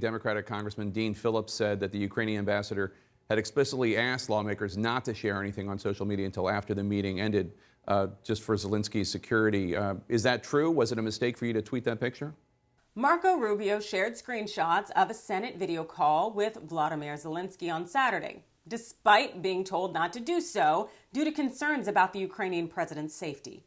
Democratic Congressman Dean Phillips said that the Ukrainian ambassador had explicitly asked lawmakers not to share anything on social media until after the meeting ended, just for Zelensky's security. Is that true? Was it a mistake for you to tweet that picture? Marco Rubio shared screenshots of a Senate video call with Vladimir Zelenskyy on Saturday, despite being told not to do so due to concerns about the Ukrainian president's safety.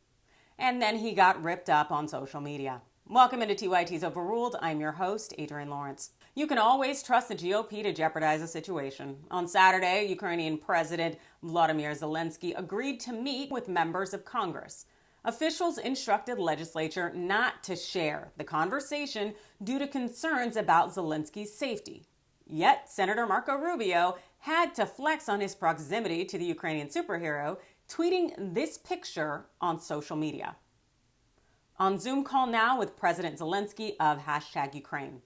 And then he got ripped up on social media. Welcome into TYT's Overruled. I'm your host, Adrienne Lawrence. You can always trust the GOP to jeopardize a situation. On Saturday, Ukrainian President Vladimir Zelenskyy agreed to meet with members of Congress. Officials instructed legislature not to share the conversation due to concerns about Zelensky's safety. Yet, Senator Marco Rubio had to flex on his proximity to the Ukrainian superhero, tweeting this picture on social media. On Zoom call now with President Zelenskyy of #Ukraine.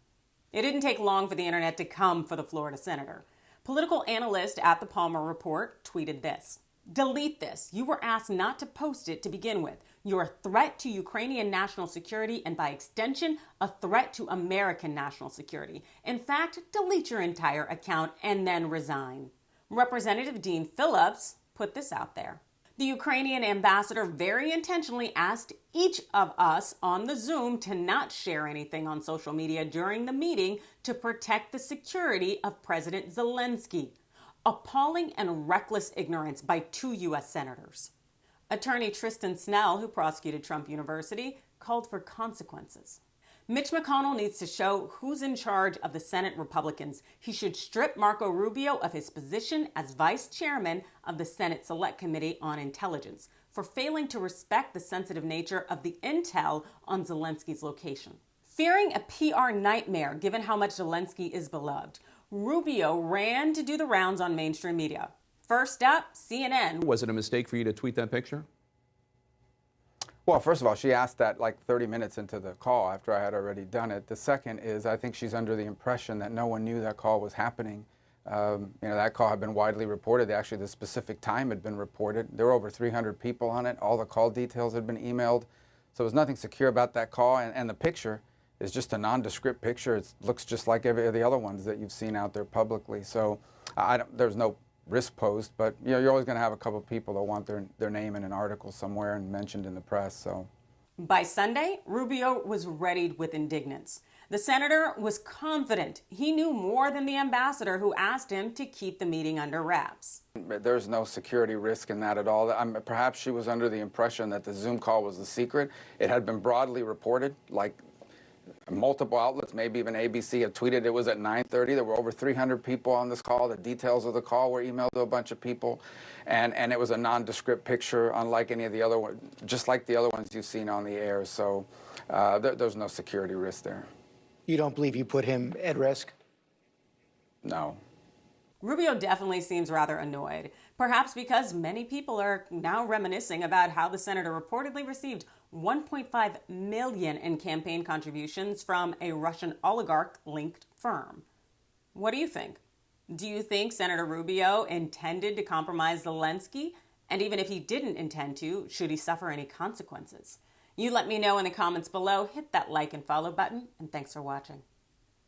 It didn't take long for the internet to come for the Florida senator. Political analyst at the Palmer Report tweeted this: "Delete this. You were asked not to post it to begin with. You're a threat to Ukrainian national security and by extension, a threat to American national security. In fact, delete your entire account and then resign." Representative Dean Phillips put this out there. The Ukrainian ambassador very intentionally asked each of us on the Zoom to not share anything on social media during the meeting to protect the security of President Zelenskyy. Appalling and reckless ignorance by two U.S. senators. Attorney Tristan Snell, who prosecuted Trump University, called for consequences. Mitch McConnell needs to show who's in charge of the Senate Republicans. He should strip Marco Rubio of his position as vice chairman of the Senate Select Committee on Intelligence for failing to respect the sensitive nature of the intel on Zelensky's location. Fearing a PR nightmare given how much Zelenskyy is beloved, Rubio ran to do the rounds on mainstream media. First up, CNN. Was it a mistake for you to tweet that picture? Well, first of all, she asked that like 30 minutes into the call after I had already done it. The second is I think she's under the impression that no one knew that call was happening. That call had been widely reported. Actually, the specific time had been reported. There were over 300 people on it. All the call details had been emailed. So there was nothing secure about that call. And the picture is just a nondescript picture. It looks just like every of the other ones that you've seen out there publicly. So there's no risk posed, but you're always going to have a couple of people that want their name in an article somewhere and mentioned in the press. So by Sunday, Rubio was readied with indignance. The senator was confident he knew more than the ambassador who asked him to keep the meeting under wraps. There's no security risk in that at all. Perhaps she was under the impression that the Zoom call was a secret. It had been broadly reported, like multiple outlets, maybe even ABC had tweeted it was at 9:30. There were over 300 people on this call. The details of the call were emailed to a bunch of people. And it was a nondescript picture, unlike any of the other ones, just like the other ones you've seen on the air. So there's no security risk there. You don't believe you put him at risk? No. Rubio definitely seems rather annoyed, perhaps because many people are now reminiscing about how the senator reportedly received $1.5 million in campaign contributions from a Russian oligarch-linked firm. What do you think? Do you think Senator Rubio intended to compromise Zelenskyy? And even if he didn't intend to, should he suffer any consequences? You let me know in the comments below. Hit that like and follow button, and thanks for watching.